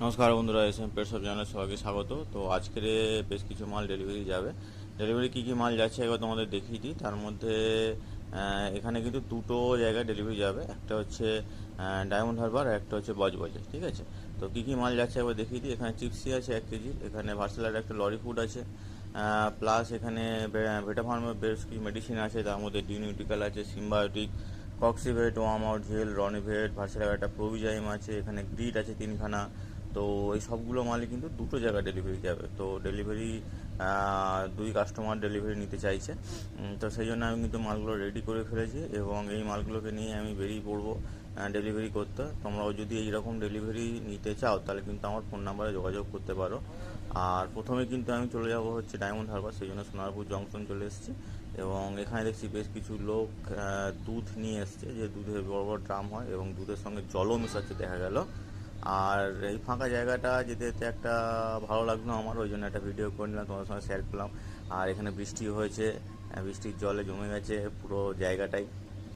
নমস্কার বন্ধুরা, এসএম পেট শপ চ্যানেলে সবাইকে স্বাগত। তো আজকের বেশ কিছু মাল ডেলিভারি যাবে। ডেলিভারি কী কী মাল যাচ্ছে একবার তোমাদের দেখিয়ে দিই। তার মধ্যে এখানে কিন্তু দুটো জায়গায় ডেলিভারি যাবে, একটা হচ্ছে ডায়মন্ড হারবার আর একটা হচ্ছে বজবজে। ঠিক আছে, তো কী কী মাল যাচ্ছে একবার দেখিয়ে দিই। এখানে চিপসি আছে 1 কেজি, এখানে ভার্সেলার একটা লরি ফুড আছে, প্লাস এখানে ভেটা ফার্মের বেশ কিছু মেডিসিন আছে, তার মধ্যে ডিনিউটিক্যাল আছে, সিম্বায়োটিক, কক্সিভেট, ওয়ার্ম আউট জেল, রনিভেট, ভার্সেলার একটা প্রোভিজাইম আছে, এখানে গ্রিড আছে 3খানা। তো এই সবগুলো মালই কিন্তু দুটো জায়গায় ডেলিভারি যাবে। তো ডেলিভারি দুই কাস্টমার ডেলিভারি নিতে চাইছে। তো সেই জন্য আমি কিন্তু মালগুলো রেডি করে ফেলেছি এবং এই মালগুলোকে নিয়ে আমি বেরিয়ে পড়বো ডেলিভারি করতে। তোমরাও যদি এইরকম ডেলিভারি নিতে চাও তাহলে কিন্তু আমার ফোন নাম্বারে যোগাযোগ করতে পারো। আর প্রথমে কিন্তু আমি চলে যাব হচ্ছে ডায়মন্ড হারবার, সেই জন্য সোনারপুর জংশন চলে এসেছি। এবং এখানে দেখছি বেশ কিছু লোক দুধ নিয়ে এসছে, যে দুধের বড় বড় ড্রাম হয় এবং দুধের সঙ্গে জলও মেশাচ্ছে দেখা গেল। আর এই ফাঁকা জায়গাটা যেতে যেতে একটা ভালো লাগলো আমার, ওই জন্য একটা ভিডিও করে নিলাম, তোমাদের সঙ্গে শেয়ার করলাম। আর এখানে বৃষ্টি হয়েছে, বৃষ্টির জলে জমে গেছে পুরো জায়গাটাই।